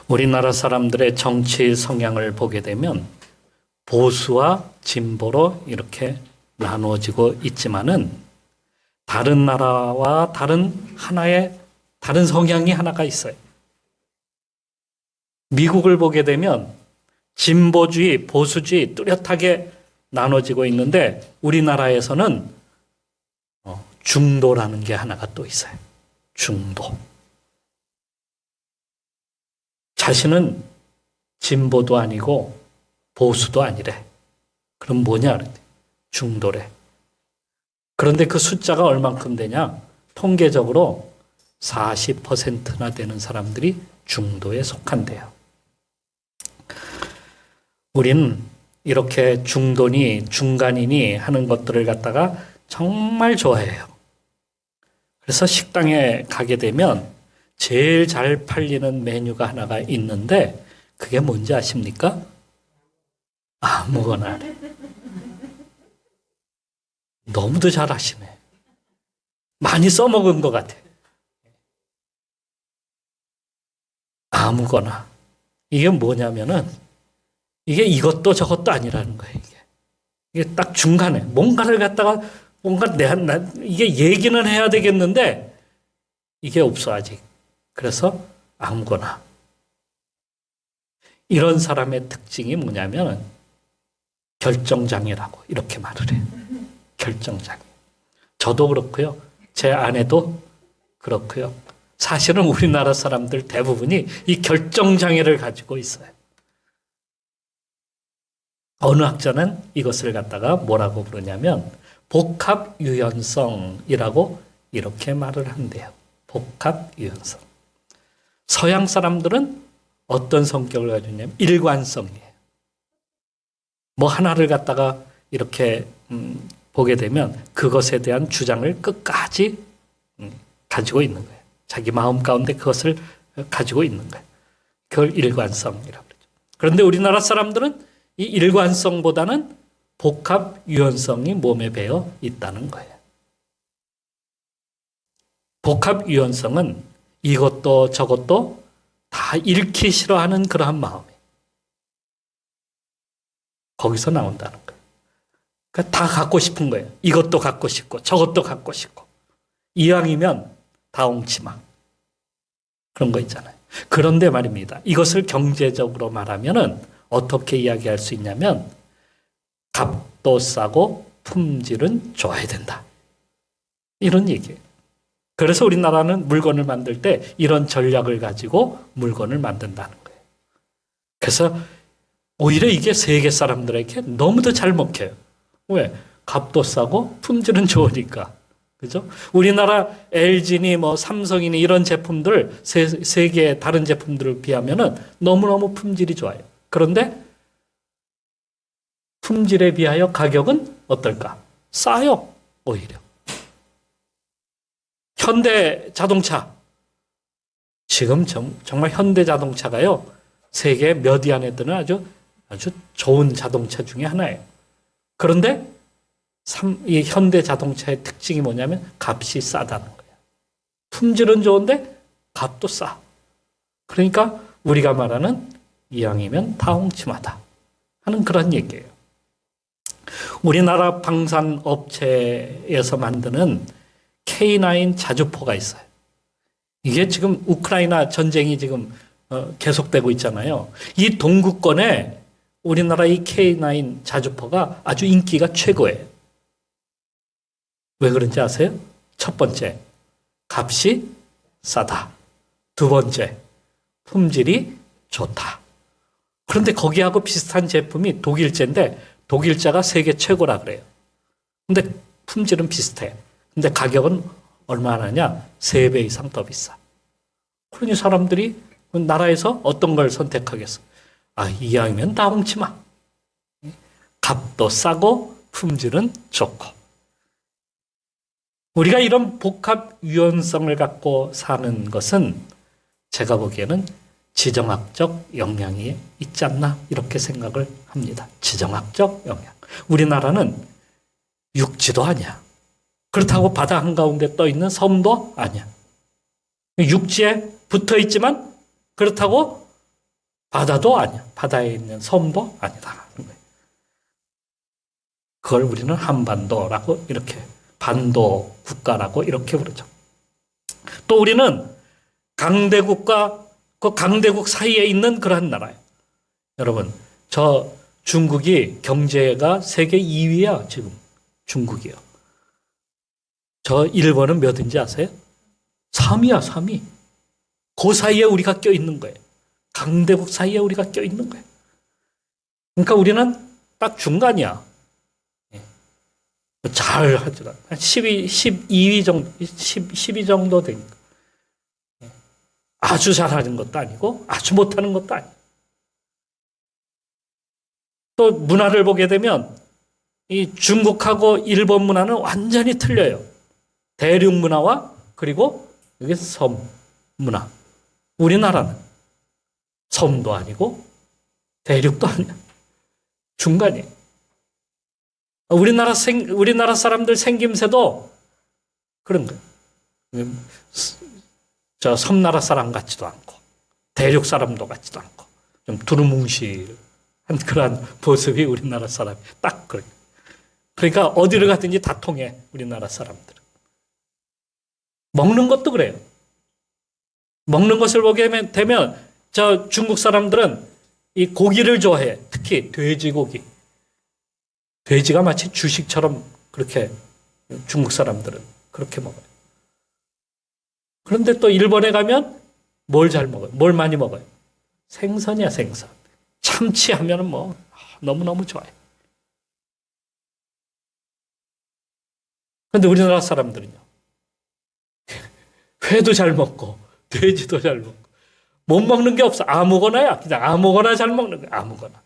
우리나라 사람들의 정치 성향을 보게 되면 보수와 진보로 이렇게 나누어지고 있지만은 다른 나라와 다른 하나의 다른 성향이 하나가 있어요. 미국을 보게 되면 진보주의, 보수주의 뚜렷하게 나눠지고 있는데 우리나라에서는 중도라는 게 하나가 또 있어요. 중도. 자신은 진보도 아니고 보수도 아니래. 그럼 뭐냐? 중도래. 그런데 그 숫자가 얼만큼 되냐? 통계적으로 40%나 되는 사람들이 중도에 속한대요. 우리는 이렇게 중도니 중간이니 하는 것들을 갖다가 정말 좋아해요. 그래서 식당에 가게 되면 제일 잘 팔리는 메뉴가 하나가 있는데 그게 뭔지 아십니까? 아무거나. 너무도 잘 아시네. 많이 써먹은 것 같아. 아무거나. 이게 뭐냐면은 이게 이것도 저것도 아니라는 거예요. 이게 딱 중간에 뭔가를 갖다가 뭔가 이게 얘기는 해야 되겠는데 이게 없어 아직. 그래서 아무거나. 이런 사람의 특징이 뭐냐면 결정장애라고 이렇게 말을 해요. 결정장애. 저도 그렇고요. 제 아내도 그렇고요. 사실은 우리나라 사람들 대부분이 이 결정장애를 가지고 있어요. 어느 학자는 이것을 갖다가 뭐라고 부르냐면 복합유연성이라고 이렇게 말을 한대요. 복합유연성. 서양 사람들은 어떤 성격을 가지고 있냐면 일관성이에요. 뭐 하나를 갖다가 이렇게 보게 되면 그것에 대한 주장을 끝까지 가지고 있는 거예요. 자기 마음 가운데 그것을 가지고 있는 거예요. 그걸 일관성이라고 그러죠. 그런데 우리나라 사람들은 이 일관성보다는 복합 유연성이 몸에 배어 있다는 거예요. 복합 유연성은 이것도 저것도 다 잃기 싫어하는 그러한 마음이에요. 거기서 나온다는 거예요. 그러니까 다 갖고 싶은 거예요. 이것도 갖고 싶고 저것도 갖고 싶고 이왕이면 다 옹치마 그런 거 있잖아요. 그런데 말입니다. 이것을 경제적으로 말하면은 어떻게 이야기할 수 있냐면 값도 싸고 품질은 좋아야 된다. 이런 얘기예요. 그래서 우리나라는 물건을 만들 때 이런 전략을 가지고 물건을 만든다는 거예요. 그래서 오히려 이게 세계 사람들에게 너무도 잘 먹혀요. 왜? 값도 싸고 품질은 좋으니까. 그죠? 우리나라 LG니 뭐 삼성이니 이런 제품들 세계 다른 제품들을 비하면은 너무너무 품질이 좋아요. 그런데 품질에 비하여 가격은 어떨까? 싸요. 오히려. 현대 자동차. 지금 정말 현대 자동차가요. 세계 몇 위 안에 드는 아주 좋은 자동차 중에 하나예요. 그런데 이 현대 자동차의 특징이 뭐냐면 값이 싸다는 거예요. 품질은 좋은데 값도 싸. 그러니까 우리가 말하는 이왕이면 다 옹치마다 하는 그런 얘기예요. 우리나라 방산업체에서 만드는 K9 자주포가 있어요. 이게 지금 우크라이나 전쟁이 지금 계속되고 있잖아요. 이 동구권에 우리나라 이 K9 자주포가 아주 인기가 최고예요. 왜 그런지 아세요? 첫 번째, 값이 싸다. 두 번째, 품질이 좋다. 그런데 거기하고 비슷한 제품이 독일제인데 독일자가 세계 최고라 그래요. 근데 품질은 비슷해. 근데 가격은 얼마나 하냐? 3배 이상 더 비싸. 그러니 사람들이 나라에서 어떤 걸 선택하겠어? 이왕이면 다 옹치마. 값도 싸고 품질은 좋고. 우리가 이런 복합 유연성을 갖고 사는 것은 제가 보기에는 지정학적 영향이 있지 않나 이렇게 생각을 합니다. 지정학적 영향. 우리나라는 육지도 아니야. 그렇다고 바다 한가운데 떠 있는 섬도 아니야. 육지에 붙어 있지만 그렇다고 바다도 아니야. 바다에 있는 섬도 아니다. 그걸 우리는 한반도라고 이렇게 반도 국가라고 이렇게 부르죠. 또 우리는 강대국과 그 강대국 사이에 있는 그러한 나라예요. 여러분, 저 중국이 경제가 세계 2위야, 지금. 중국이요. 저 일본은 몇인지 아세요? 3위야, 3위. 그 사이에 우리가 껴있는 거예요. 강대국 사이에 우리가 껴있는 거예요. 그러니까 우리는 딱 중간이야. 잘 하더라. 12위 정도, 10위 정도 되니까. 아주 잘하는 것도 아니고, 아주 못하는 것도 아니고. 또 문화를 보게 되면, 이 중국하고 일본 문화는 완전히 틀려요. 대륙 문화와 그리고 여기 섬 문화. 우리나라는 섬도 아니고, 대륙도 아니야. 중간이에요. 우리나라 사람들 생김새도 그런 거예요. 저 섬나라 사람 같지도 않고, 대륙 사람도 같지도 않고, 좀 두루뭉실한 그런 모습이 우리나라 사람이 딱 그래요. 그러니까 어디를 가든지 다 통해, 우리나라 사람들은. 먹는 것도 그래요. 먹는 것을 보게 되면, 저 중국 사람들은 이 고기를 좋아해. 특히 돼지고기. 돼지가 마치 주식처럼 그렇게 중국 사람들은 그렇게 먹어요. 그런데 또 일본에 가면 뭘 잘 먹어요? 뭘 많이 먹어요? 생선이야, 생선. 참치 하면은 뭐 너무너무 좋아요. 그런데 우리나라 사람들은요. 회도 잘 먹고 돼지도 잘 먹고 못 먹는 게 없어. 아무거나야. 그냥 아무거나 잘 먹는 거야. 아무거나.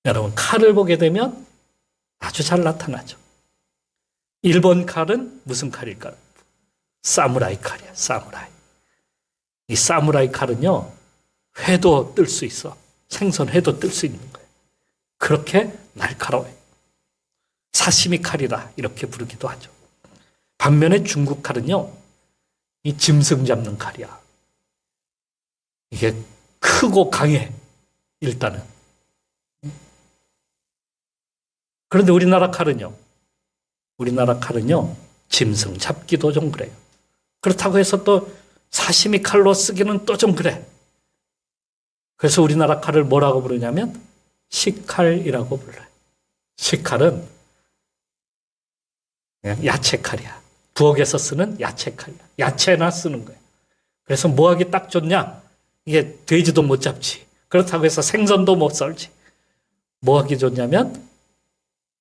여러분, 칼을 보게 되면 아주 잘 나타나죠. 일본 칼은 무슨 칼일까요? 사무라이 칼이야, 사무라이. 이 사무라이 칼은요, 회도 뜰 수 있어. 생선 회도 뜰 수 있는 거예요. 그렇게 날카로워요. 사시미 칼이라 이렇게 부르기도 하죠. 반면에 중국 칼은요, 이 짐승 잡는 칼이야. 이게 크고 강해, 일단은. 그런데 우리나라 칼은요, 짐승 잡기도 좀 그래요. 그렇다고 해서 또 사시미 칼로 쓰기는 또 좀 그래. 그래서 우리나라 칼을 뭐라고 부르냐면 식칼이라고 불러요. 식칼은 그냥 야채 칼이야. 부엌에서 쓰는 야채 칼이야. 야채나 쓰는 거야. 그래서 뭐 하기 딱 좋냐? 이게 돼지도 못 잡지. 그렇다고 해서 생선도 못 썰지. 뭐 하기 좋냐면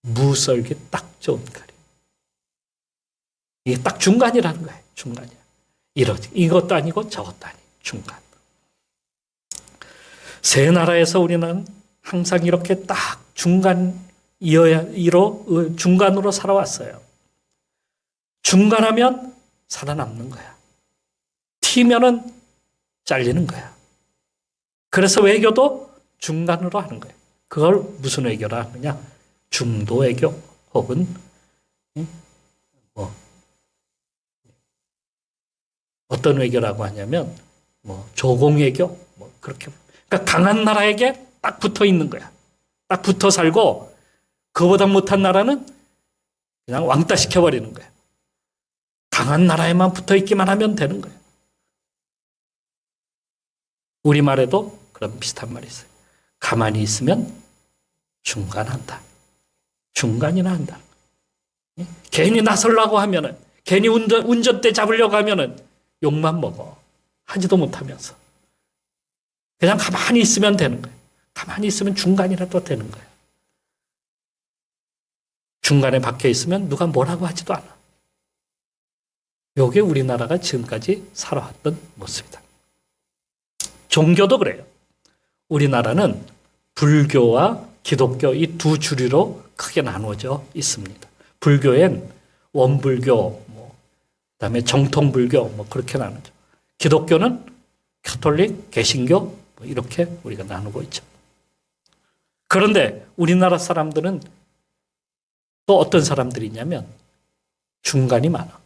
무 썰기 딱 좋은 칼이에요. 이게 딱 중간이라는 거예요. 중간이야. 이것도 아니고 저것도 아니고 중간. 세 나라에서 우리는 항상 이렇게 딱 중간으로 살아왔어요. 중간하면 살아남는 거야. 튀면은 잘리는 거야. 그래서 외교도 중간으로 하는 거예요. 그걸 무슨 외교라 하느냐? 중도 외교 혹은 어떤 외교라고 하냐면 조공 외교 그렇게. 그러니까 강한 나라에게 딱 붙어 있는 거야. 딱 붙어 살고 그보다 못한 나라는 그냥 왕따 시켜버리는 거야. 강한 나라에만 붙어 있기만 하면 되는 거야. 우리말에도 그런 비슷한 말이 있어요. 가만히 있으면 중간한다. 중간이나 한다. 괜히 나서려고 하면은, 괜히 운전대 잡으려고 하면은 욕만 먹어. 하지도 못하면서. 그냥 가만히 있으면 되는 거예요. 가만히 있으면 중간이라도 되는 거예요. 중간에 박혀 있으면 누가 뭐라고 하지도 않아. 이게 우리나라가 지금까지 살아왔던 모습이다. 종교도 그래요. 우리나라는 불교와 기독교 이 두 주류로 크게 나누어져 있습니다. 불교엔 원불교, 그다음에 정통불교 그렇게 나누죠. 기독교는 가톨릭, 개신교 이렇게 우리가 나누고 있죠. 그런데 우리나라 사람들은 또 어떤 사람들이 있냐면 중간이 많아.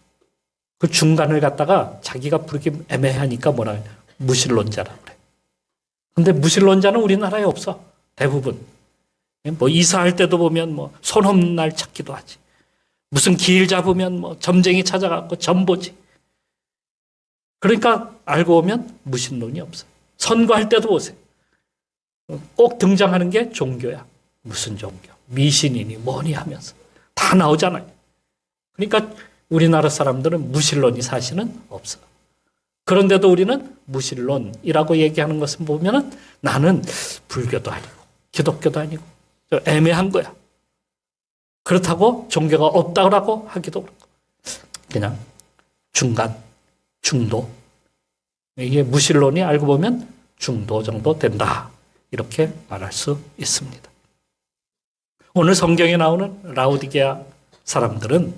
그 중간을 갖다가 자기가 부르기 애매하니까 뭐라 해요? 무신론자라고 그래. 근데 무신론자는 우리나라에 없어. 대부분. 뭐 이사할 때도 보면 뭐 손 없는 날 찾기도 하지. 무슨 기일 잡으면 뭐 점쟁이 찾아가고 점보지. 그러니까 알고 보면 무신론이 없어요. 선거할 때도 보세요. 꼭 등장하는 게 종교야. 무슨 종교? 미신이니 뭐니 하면서 다 나오잖아요. 그러니까 우리나라 사람들은 무신론이 사실은 없어. 그런데도 우리는 무신론이라고 얘기하는 것을 보면은 나는 불교도 아니고 기독교도 아니고 애매한 거야. 그렇다고 종교가 없다고 하기도 그렇고 그냥 중간, 중도. 이게 무신론이 알고 보면 중도 정도 된다. 이렇게 말할 수 있습니다. 오늘 성경에 나오는 라오디게아 사람들은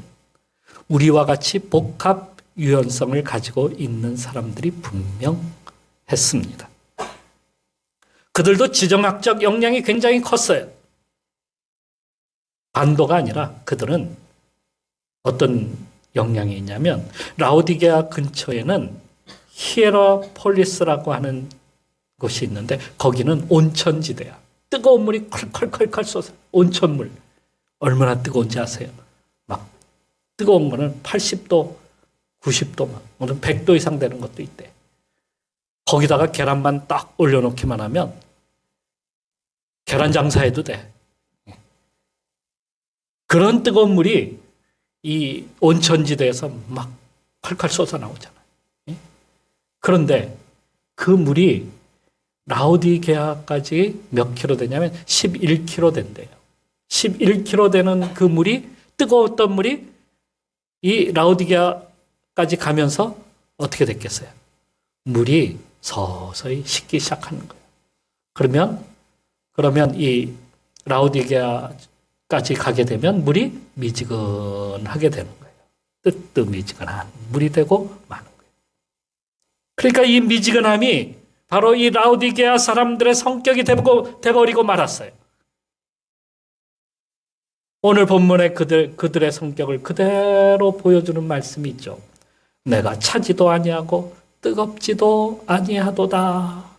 우리와 같이 복합 유연성을 가지고 있는 사람들이 분명했습니다. 그들도 지정학적 역량이 굉장히 컸어요. 반도가 아니라 그들은 어떤 역량이 있냐면 라오디게아 근처에는 히에라폴리스라고 하는 곳이 있는데 거기는 온천지대야. 뜨거운 물이 컬컬컬컬 쏟아. 온천물. 얼마나 뜨거운지 아세요? 막 뜨거운 거는 80도, 90도, 막 오늘 100도 이상 되는 것도 있대. 거기다가 계란만 딱 올려놓기만 하면 계란 장사해도 돼. 그런 뜨거운 물이 이 온천지대에서 막 컬컬 쏟아 나오잖아요. 그런데 그 물이 라오디게아까지 몇 킬로 되냐면 11킬로 된대요. 11킬로 되는 그 물이, 뜨거웠던 물이 이 라오디게아까지 가면서 어떻게 됐겠어요? 물이 서서히 식기 시작하는 거예요. 그러면 이 라오디게아까지 가게 되면 물이 미지근하게 되는 거예요. 뜨뜻미지근한 물이 되고 마는 거예요. 그러니까 이 미지근함이 바로 이 라오디게아 사람들의 성격이 되버리고 말았어요. 오늘 본문에 그들의 성격을 그대로 보여주는 말씀이 있죠. 내가 차지도 아니하고 뜨겁지도 아니하도다.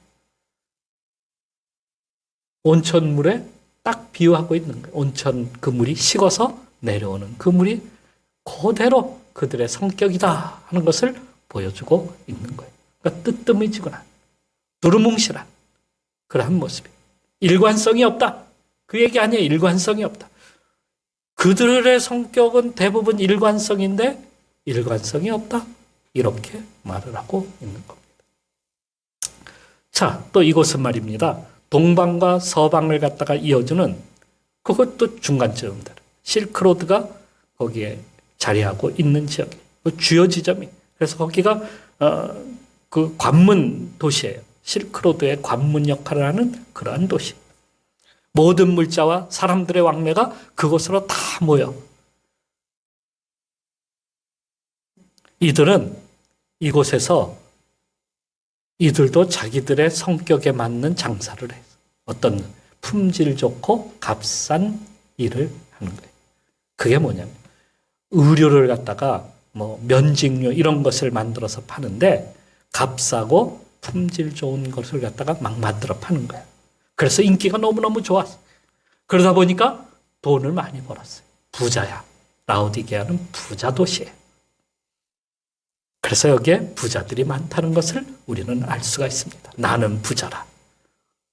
온천물에 딱 비유하고 있는 거예요. 온천 그 물이 식어서 내려오는 그 물이 그대로 그들의 성격이다 하는 것을 보여주고 있는 거예요. 그러니까 뜨뜻미지근한 두루뭉실한 그러한 모습이에요. 일관성이 없다. 그 얘기 아니에요. 일관성이 없다. 그들의 성격은 대부분 일관성인데 일관성이 없다. 이렇게 말을 하고 있는 겁니다. 자, 또 이곳은 말입니다. 동방과 서방을 갖다가 이어주는 그것도 중간점들. 실크로드가 거기에 자리하고 있는 지역이에요. 그 주요 지점이. 그래서 거기가 그 관문 도시예요. 실크로드의 관문 역할을 하는 그러한 도시. 모든 물자와 사람들의 왕래가 그곳으로 다 모여. 이들은 이곳에서 이들도 자기들의 성격에 맞는 장사를 해요. 어떤 품질 좋고 값싼 일을 하는 거예요. 그게 뭐냐면 의류를 갖다가 뭐 면직류 이런 것을 만들어서 파는데 값싸고 품질 좋은 것을 갖다가 막 만들어 파는 거야. 그래서 인기가 너무너무 좋았어. 그러다 보니까 돈을 많이 벌었어요. 부자야. 라오디게아는 부자 도시예요. 그래서 여기에 부자들이 많다는 것을 우리는 알 수가 있습니다. 나는 부자라.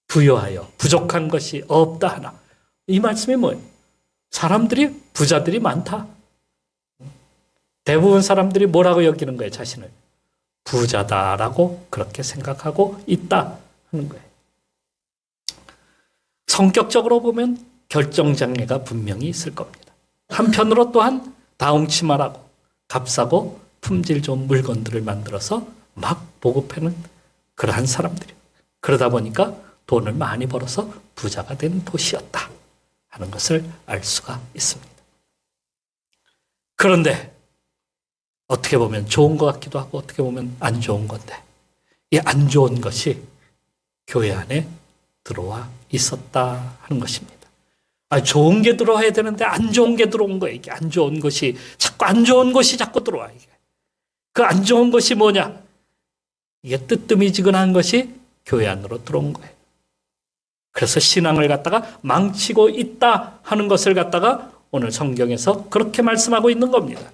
부여하여 부족한 것이 없다 하나. 이 말씀이 뭐예요? 사람들이 부자들이 많다. 대부분 사람들이 뭐라고 여기는 거예요? 자신을. 부자다라고 그렇게 생각하고 있다 하는 거예요. 성격적으로 보면 결정장애가 분명히 있을 겁니다. 한편으로 또한 다홍치마라고 값싸고 품질 좋은 물건들을 만들어서 막 보급하는 그러한 사람들이에요. 그러다 보니까 돈을 많이 벌어서 부자가 된 도시였다 하는 것을 알 수가 있습니다. 그런데 어떻게 보면 좋은 것 같기도 하고 어떻게 보면 안 좋은 건데 이 안 좋은 것이 교회 안에 들어와 있었다 하는 것입니다. 좋은 게 들어와야 되는데 안 좋은 게 들어온 거예요. 이게 안 좋은 것이 자꾸 안 좋은 것이 자꾸 들어와. 이게. 그 안 좋은 것이 뭐냐? 이게 뜨뜻미지근한 것이 교회 안으로 들어온 거예요. 그래서 신앙을 갖다가 망치고 있다 하는 것을 갖다가 오늘 성경에서 그렇게 말씀하고 있는 겁니다.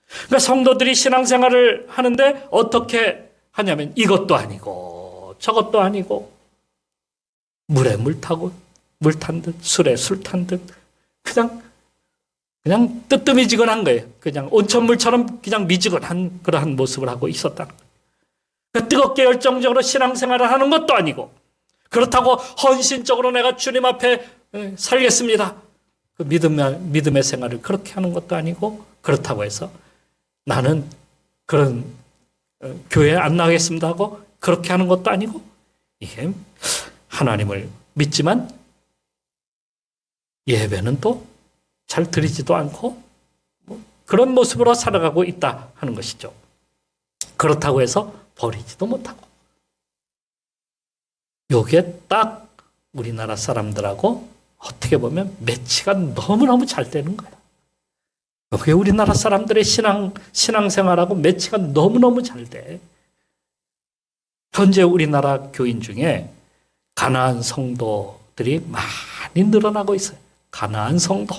그러니까 성도들이 신앙생활을 하는데 어떻게 하냐면 이것도 아니고 저것도 아니고 물에 물 타고 물 탄 듯 술에 술 탄 듯 그냥 뜨뜨미지근한 거예요. 그냥 온천물처럼 그냥 미지근한 그러한 모습을 하고 있었다는 거예요. 그러니까 뜨겁게 열정적으로 신앙생활을 하는 것도 아니고 그렇다고 헌신적으로 내가 주님 앞에 살겠습니다. 그 믿음의 생활을 그렇게 하는 것도 아니고 그렇다고 해서 나는 그런 교회에 안 나가겠습니다 하고 그렇게 하는 것도 아니고 이게 하나님을 믿지만 예배는 또 잘 드리지도 않고 그런 모습으로 살아가고 있다 하는 것이죠. 그렇다고 해서 버리지도 못하고 이게 딱 우리나라 사람들하고 어떻게 보면 매치가 너무너무 잘 되는 거야. 이게 우리나라 사람들의 신앙생활하고 매치가 너무너무 잘 돼. 현재 우리나라 교인 중에 가나안 성도들이 많이 늘어나고 있어요. 가나안 성도.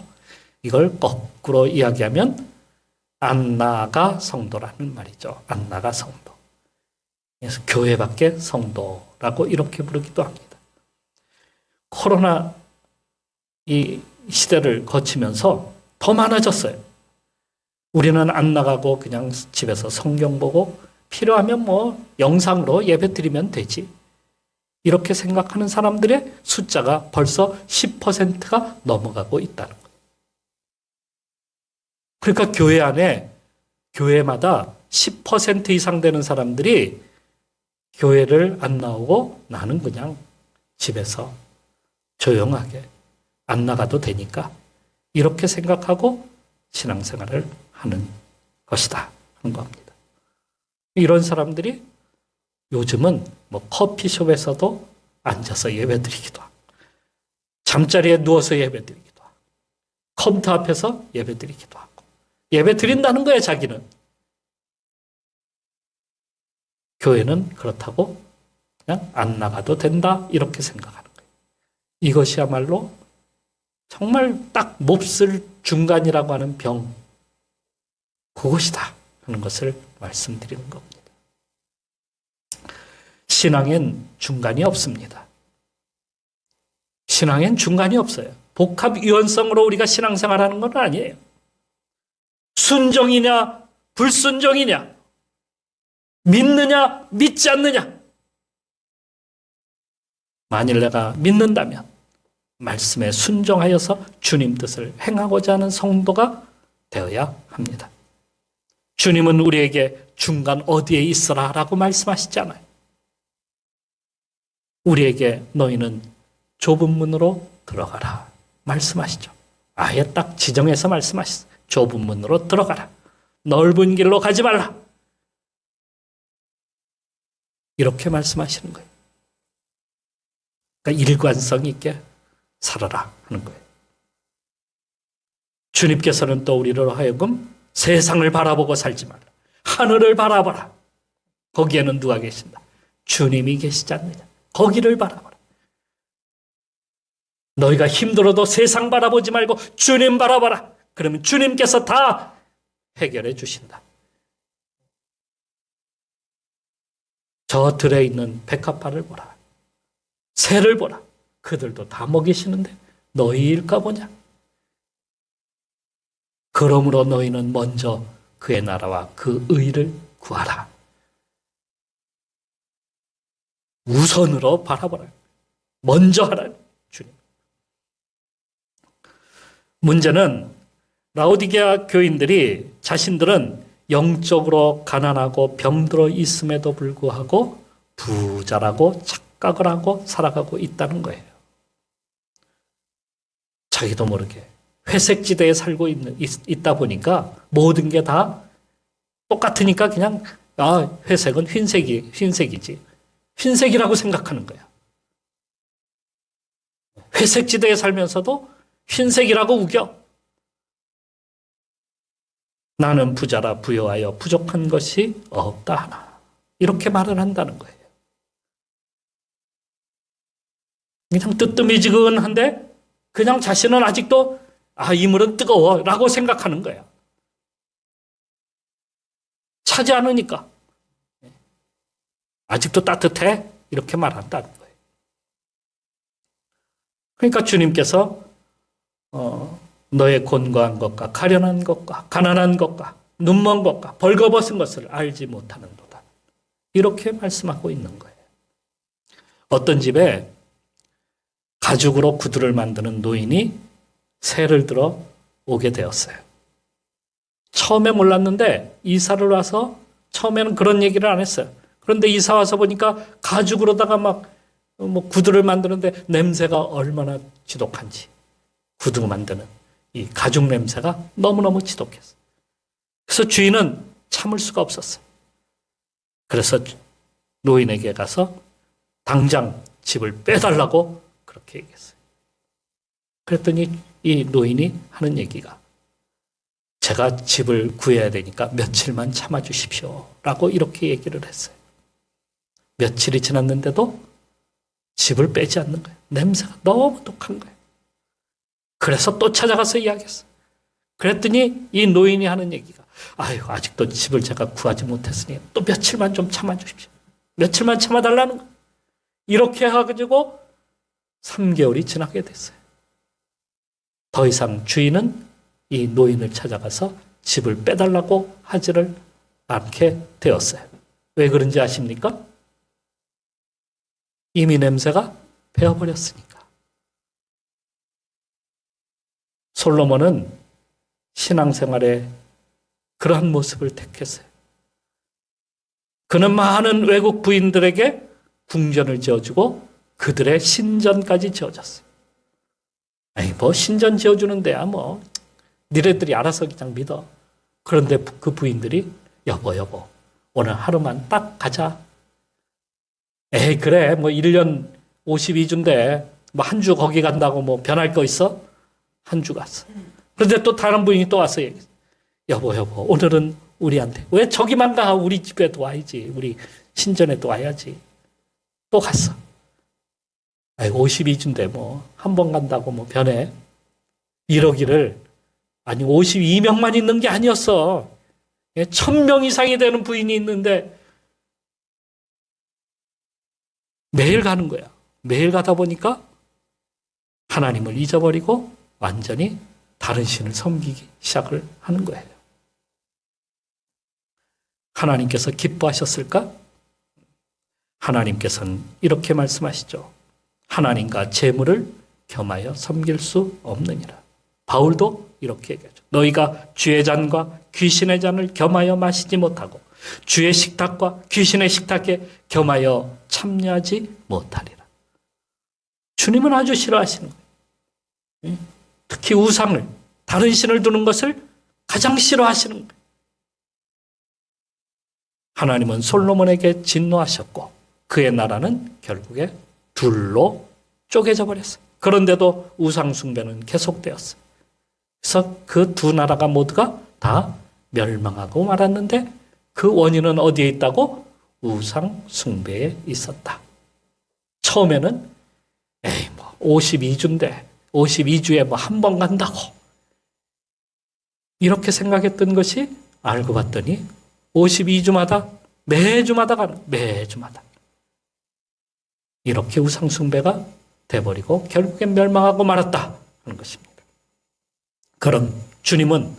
이걸 거꾸로 이야기하면 안나가 성도라는 말이죠. 안나가 성도. 그래서 교회 밖의 성도라고 이렇게 부르기도 합니다. 코로나 이 시대를 거치면서 더 많아졌어요. 우리는 안 나가고 그냥 집에서 성경 보고 필요하면 뭐 영상으로 예배 드리면 되지. 이렇게 생각하는 사람들의 숫자가 벌써 10%가 넘어가고 있다는 거예요. 그러니까 교회 안에 교회마다 10% 이상 되는 사람들이 교회를 안 나오고 나는 그냥 집에서 조용하게 안 나가도 되니까 이렇게 생각하고 신앙생활을 하는 것이다 하는 겁니다. 이런 사람들이 요즘은 뭐 커피숍에서도 앉아서 예배드리기도 하고 잠자리에 누워서 예배드리기도 하고 컴퓨터 앞에서 예배드리기도 하고 예배드린다는 거예요. 자기는. 교회는 그렇다고 그냥 안 나가도 된다 이렇게 생각하는 거예요. 이것이야말로 정말 딱 몹쓸 중간이라고 하는 병 그것이다 하는 것을 말씀드리는 겁니다. 신앙엔 중간이 없습니다. 신앙엔 중간이 없어요. 복합 유연성으로 우리가 신앙생활하는 건 아니에요. 순종이냐 불순종이냐 믿느냐 믿지 않느냐 만일 내가 믿는다면 말씀에 순종하여서 주님 뜻을 행하고자 하는 성도가 되어야 합니다. 주님은 우리에게 중간 어디에 있어라 라고 말씀하시잖아요. 우리에게 너희는 좁은 문으로 들어가라 말씀하시죠. 아예 딱 지정해서 말씀하시죠. 좁은 문으로 들어가라. 넓은 길로 가지 말라. 이렇게 말씀하시는 거예요. 그러니까 일관성 있게 살아라 하는 거예요. 주님께서는 또 우리로 하여금 세상을 바라보고 살지 말라. 하늘을 바라봐라. 거기에는 누가 계신다? 주님이 계시지 않느냐. 거기를 바라봐라. 너희가 힘들어도 세상 바라보지 말고 주님 바라봐라. 그러면 주님께서 다 해결해 주신다. 저 들에 있는 백합화를 보라. 새를 보라. 그들도 다 먹이시는데 너희일까 보냐. 그러므로 너희는 먼저 그의 나라와 그 의를 구하라. 우선으로 바라보라. 먼저 하라. 주님. 문제는 라오디게아 교인들이 자신들은 영적으로 가난하고 병들어 있음에도 불구하고 부자라고 착각을 하고 살아가고 있다는 거예요. 자기도 모르게 회색지대에 살고 있다 보니까 모든 게 다 똑같으니까 그냥 회색은 흰색이지. 흰색이라고 생각하는 거야. 회색지대에 살면서도 흰색이라고 우겨. 나는 부자라 부여하여 부족한 것이 없다 하나. 이렇게 말을 한다는 거예요. 그냥 뜨뜨미지근한데 그냥 자신은 아직도 이 물은 뜨거워라고 생각하는 거예요. 차지 않으니까. 아직도 따뜻해? 이렇게 말한다는 거예요. 그러니까 주님께서 너의 곤고한 것과 가련한 것과 가난한 것과 눈먼 것과 벌거벗은 것을 알지 못하는도다. 이렇게 말씀하고 있는 거예요. 어떤 집에 가죽으로 구두를 만드는 노인이 새를 들어 오게 되었어요. 처음에 몰랐는데 이사를 와서 처음에는 그런 얘기를 안 했어요. 그런데 이사 와서 보니까 가죽으로다가 막 구두를 만드는데 냄새가 얼마나 지독한지. 구두 만드는 이 가죽 냄새가 너무너무 지독했어요. 그래서 주인은 참을 수가 없었어요. 그래서 노인에게 가서 당장 집을 빼달라고 그렇게 얘기했어요. 그랬더니 이 노인이 하는 얘기가 제가 집을 구해야 되니까 며칠만 참아주십시오 라고 이렇게 얘기를 했어요. 며칠이 지났는데도 집을 빼지 않는 거예요. 냄새가 너무 독한 거예요. 그래서 또 찾아가서 이야기했어요. 그랬더니 이 노인이 하는 얘기가 아직도 집을 제가 구하지 못했으니 또 며칠만 좀 참아주십시오. 며칠만 참아달라는 거예요. 이렇게 해가지고 3개월이 지나게 됐어요. 더 이상 주인은 이 노인을 찾아가서 집을 빼달라고 하지를 않게 되었어요. 왜 그런지 아십니까? 이미 냄새가 배어버렸으니까. 솔로몬은 신앙생활에 그러한 모습을 택했어요. 그는 많은 외국 부인들에게 궁전을 지어주고 그들의 신전까지 지어줬어요. 신전 지어주는 데야 니네들이 알아서 그냥 믿어. 그런데 그 부인들이 여보 오늘 하루만 딱 가자. 그래 1년 52주인데 한 주 거기 간다고 변할 거 있어? 한 주 갔어. 그런데 또 다른 부인이 또 와서 얘기했어. 여보 오늘은 우리한테 왜 저기만 가? 우리 집에도 와야지. 우리 신전에도 와야지. 또 갔어. 52주인데 한 번 간다고 변해. 이러기를 52명만 있는 게 아니었어. 1000명 이상이 되는 부인이 있는데 매일 가는 거야. 매일 가다 보니까 하나님을 잊어버리고 완전히 다른 신을 섬기기 시작을 하는 거예요. 하나님께서 기뻐하셨을까? 하나님께서는 이렇게 말씀하시죠. 하나님과 재물을 겸하여 섬길 수 없느니라. 바울도 이렇게 얘기하죠. 너희가 주의 잔과 귀신의 잔을 겸하여 마시지 못하고 주의 식탁과 귀신의 식탁에 겸하여 참여하지 못하리라. 주님은 아주 싫어하시는 거예요. 특히 우상을, 다른 신을 두는 것을 가장 싫어하시는 거예요. 하나님은 솔로몬에게 진노하셨고 그의 나라는 결국에 둘로 쪼개져 버렸어요. 그런데도 우상 숭배는 계속되었어요. 그래서 그 두 나라가 모두가 다 멸망하고 말았는데 그 원인은 어디에 있다고? 우상 숭배에 있었다. 처음에는 52주인데 52주에 한 번 간다고 이렇게 생각했던 것이 알고 봤더니 52주마다 매주마다 가는 매주마다 이렇게 우상 숭배가 돼버리고 결국엔 멸망하고 말았다 하는 것입니다. 그럼 주님은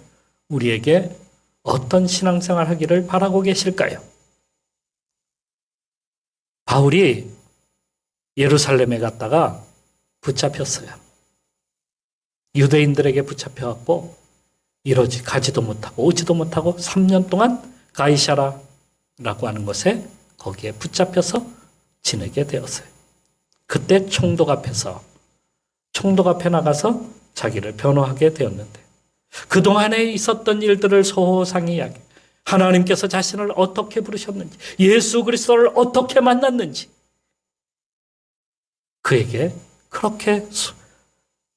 우리에게 어떤 신앙생활 하기를 바라고 계실까요? 바울이 예루살렘에 갔다가 붙잡혔어요. 유대인들에게 붙잡혀갖고 가지도 못하고 오지도 못하고 3년 동안 가이사라라고 하는 곳에 거기에 붙잡혀서 지내게 되었어요. 그때 총독 앞에 나가서 자기를 변호하게 되었는데 그동안에 있었던 일들을 소상히 이야기, 하나님께서 자신을 어떻게 부르셨는지, 예수 그리스도를 어떻게 만났는지 그에게 그렇게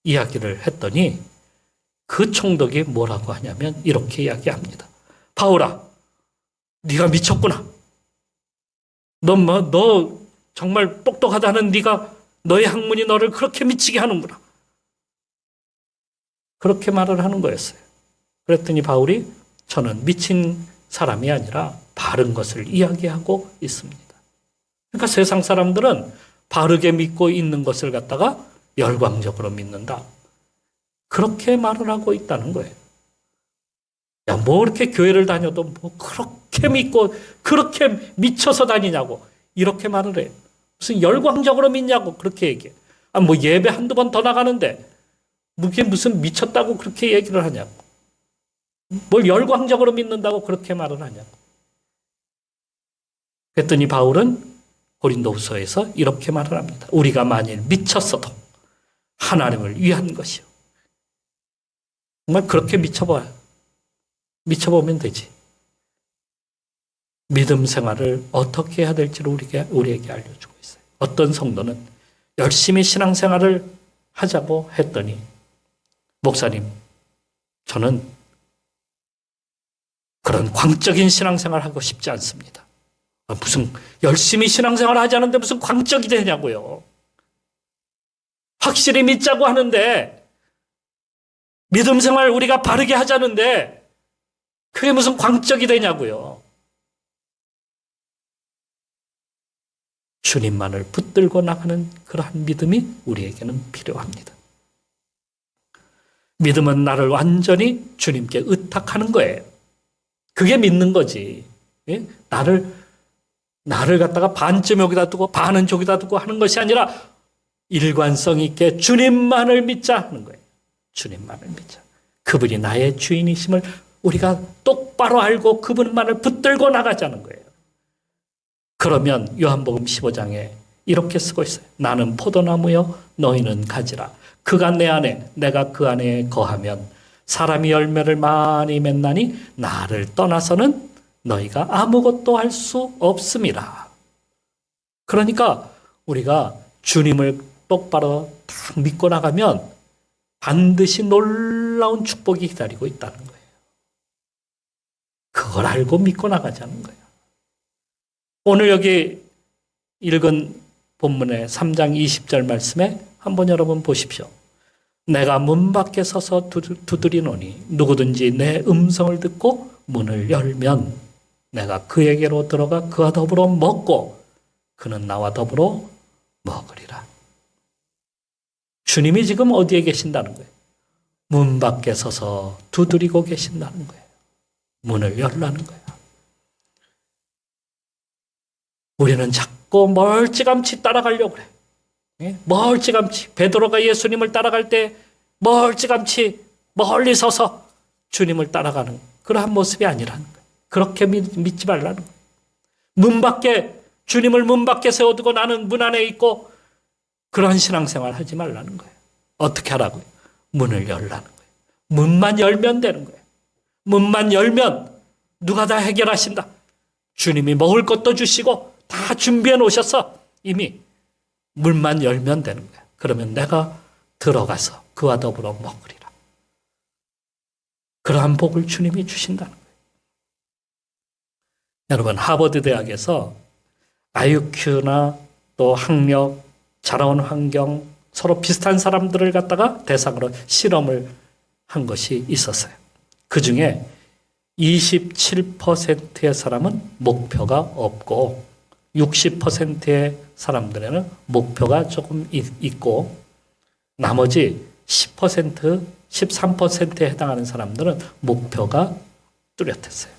이야기를 했더니 그 총독이 뭐라고 하냐면 이렇게 이야기합니다. 바울아, 네가 미쳤구나. 너 정말 똑똑하다는 네가 너의 학문이 너를 그렇게 미치게 하는구나. 그렇게 말을 하는 거였어요. 그랬더니 바울이 저는 미친 사람이 아니라 바른 것을 이야기하고 있습니다. 그러니까 세상 사람들은 바르게 믿고 있는 것을 갖다가 열광적으로 믿는다. 그렇게 말을 하고 있다는 거예요. 야, 뭐 이렇게 교회를 다녀도 뭐 그렇게 믿고 그렇게 미쳐서 다니냐고 이렇게 말을 해요. 무슨 열광적으로 믿냐고 그렇게 얘기해. 아, 뭐 예배 한두 번 더 나가는데 그게 무슨 미쳤다고 그렇게 얘기를 하냐고. 뭘 열광적으로 믿는다고 그렇게 말을 하냐고. 그랬더니 바울은 고린도후서에서 이렇게 말을 합니다. 우리가 만일 미쳤어도 하나님을 위한 것이요. 정말 그렇게 미쳐봐요. 미쳐보면 되지. 믿음 생활을 어떻게 해야 될지를 우리에게 알려주고 있어요. 어떤 성도는 열심히 신앙생활을 하자고 했더니 목사님, 저는 그런 광적인 신앙생활을 하고 싶지 않습니다. 무슨 열심히 신앙생활을 하자는데 무슨 광적이 되냐고요. 확실히 믿자고 하는데 믿음 생활 우리가 바르게 하자는데 그게 무슨 광적이 되냐고요. 주님만을 붙들고 나가는 그러한 믿음이 우리에게는 필요합니다. 믿음은 나를 완전히 주님께 의탁하는 거예요. 그게 믿는 거지. 예? 나를 갖다가 반쯤 여기다 두고 반은 저기다 두고 하는 것이 아니라 일관성 있게 주님만을 믿자 하는 거예요. 주님만을 믿자. 그분이 나의 주인이심을 우리가 똑바로 알고 그분만을 붙들고 나가자는 거예요. 그러면 요한복음 15장에 이렇게 쓰고 있어요. 나는 포도나무요 너희는 가지라. 그가 내 안에 내가 그 안에 거하면 사람이 열매를 많이 맺나니 나를 떠나서는 너희가 아무것도 할 수 없음이라. 그러니까 우리가 주님을 똑바로 딱 믿고 나가면 반드시 놀라운 축복이 기다리고 있다는 거예요. 그걸 알고 믿고 나가자는 거예요. 오늘 여기 읽은 본문의 3장 20절 말씀에 한번 여러분 보십시오. 내가 문 밖에 서서 두드리노니 누구든지 내 음성을 듣고 문을 열면 내가 그에게로 들어가 그와 더불어 먹고 그는 나와 더불어 먹으리라. 주님이 지금 어디에 계신다는 거예요? 문 밖에 서서 두드리고 계신다는 거예요. 문을 열라는 거예요. 우리는 자꾸 멀찌감치 따라가려고 그래. 멀찌감치. 베드로가 예수님을 따라갈 때 멀찌감치 멀리 서서 주님을 따라가는 그러한 모습이 아니라는 거예요. 그렇게 믿지 말라는 거예요. 문 밖에, 주님을 문 밖에 세워두고 나는 문 안에 있고 그러한 신앙생활 하지 말라는 거예요. 어떻게 하라고요? 문을 열라는 거예요. 문만 열면 되는 거예요. 문만 열면 누가 다 해결하신다. 주님이 먹을 것도 주시고 다 준비해 놓으셔서 이미 문만 열면 되는 거예요. 그러면 내가 들어가서 그와 더불어 먹으리라. 그러한 복을 주님이 주신다는 거예요. 여러분, 하버드 대학에서 IQ나 또 학력, 자라온 환경, 서로 비슷한 사람들을 갖다가 대상으로 실험을 한 것이 있었어요. 그 중에 27%의 사람은 목표가 없고 60%의 사람들에는 목표가 조금 있고 나머지 10%, 13%에 해당하는 사람들은 목표가 뚜렷했어요.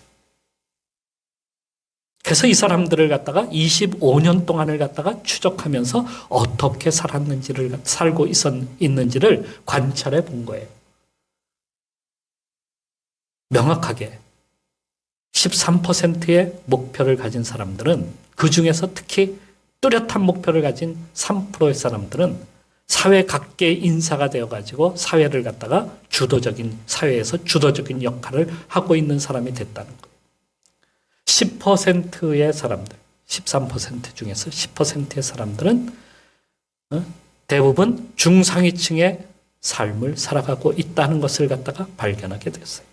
그래서 이 사람들을 갖다가 25년 동안을 갖다가 추적하면서 어떻게 살고 있는지를 관찰해 본 거예요. 명확하게 13%의 목표를 가진 사람들은 그 중에서 특히 뚜렷한 목표를 가진 3%의 사람들은 사회 각계 인사가 되어가지고 사회를 갖다가 사회에서 주도적인 역할을 하고 있는 사람이 됐다는 거예요. 10%의 사람들, 13% 중에서 10%의 사람들은 대부분 중상위층의 삶을 살아가고 있다는 것을 갖다가 발견하게 됐어요.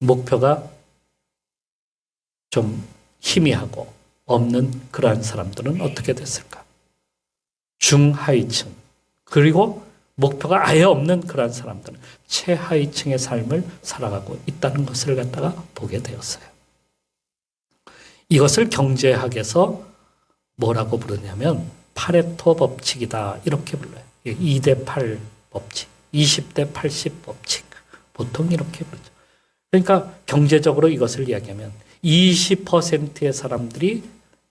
목표가 좀 희미하고 없는 그러한 사람들은 어떻게 됐을까? 중하위층, 그리고 목표가 아예 없는 그러한 사람들은 최하위층의 삶을 살아가고 있다는 것을 갖다가 보게 되었어요. 이것을 경제학에서 뭐라고 부르냐면 파레토 법칙이다 이렇게 불러요. 2대 8 법칙, 20대 80 법칙, 보통 이렇게 부르죠. 그러니까 경제적으로 이것을 이야기하면 20%의 사람들이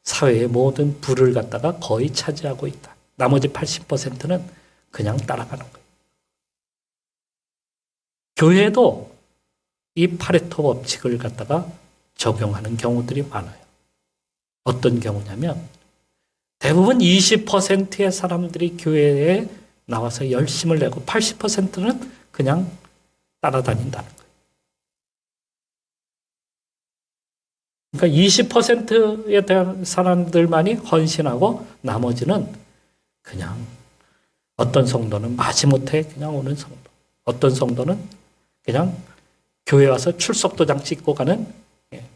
사회의 모든 부를 갖다가 거의 차지하고 있다. 나머지 80%는 그냥 따라가는 거예요. 교회도 이 파레토 법칙을 갖다가 적용하는 경우들이 많아요. 어떤 경우냐면 대부분 20%의 사람들이 교회에 나와서 열심을 내고 80%는 그냥 따라다닌다는 거예요. 그러니까 20%에 대한 사람들만이 헌신하고 나머지는 그냥 어떤 성도는 마지못해 그냥 오는 성도, 어떤 성도는 그냥 교회 와서 출석도장 찍고 가는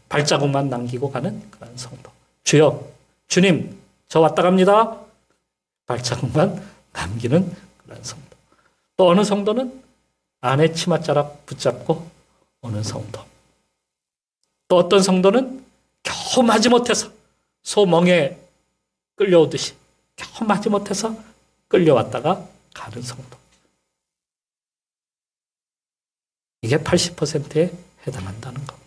발자국만 남기고 가는 그런 성도. 주여, 주님, 저 왔다 갑니다. 발자국만 남기는 그런 성도. 또 어느 성도는 아내 치맛자락 붙잡고 오는 성도. 또 어떤 성도는 겨우 마지못해서 소멍에 끌려오듯이 겨우 마지못해서 끌려왔다가 가는 성도. 이게 80%에 해당한다는 겁니다.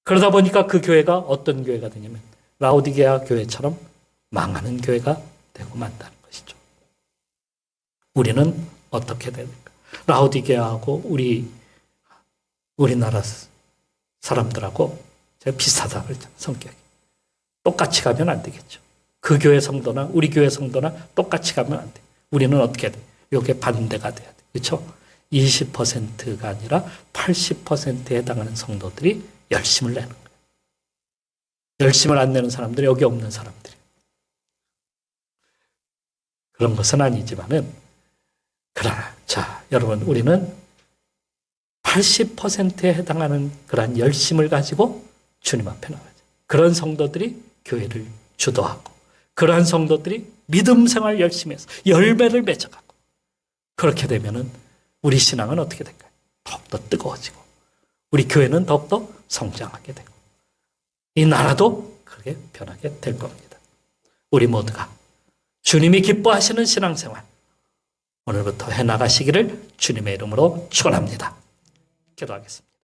그러다 보니까 그 교회가 어떤 교회가 되냐면 라오디게아 교회처럼 망하는 교회가 되고 만다는 것이죠. 우리는 어떻게 됩니까? 라오디게아하고 우리나라 사람들하고 제가 비슷하다 그랬죠. 성격이. 똑같이 가면 안 되겠죠. 그 교회 성도나 우리 교회 성도나 똑같이 가면 안 돼. 우리는 어떻게 돼? 이게 반대가 돼야 돼. 그렇죠? 20%가 아니라 80%에 해당하는 성도들이 열심을 내는 거예요. 열심을 안 내는 사람들이 여기 없는 사람들이. 그런 것은 아니지만은 그러나 자, 여러분 우리는 80%에 해당하는 그러한 열심을 가지고 주님 앞에 나가죠. 그런 성도들이 교회를 주도하고 그러한 성도들이 믿음 생활 열심히 해서 열매를 맺어가고 그렇게 되면은 우리 신앙은 어떻게 될까요? 더욱더 뜨거워지고 우리 교회는 더욱더 성장하게 되고 이 나라도 그렇게 변하게 될 겁니다. 우리 모두가 주님이 기뻐하시는 신앙생활 오늘부터 해나가시기를 주님의 이름으로 축원합니다. 기도하겠습니다.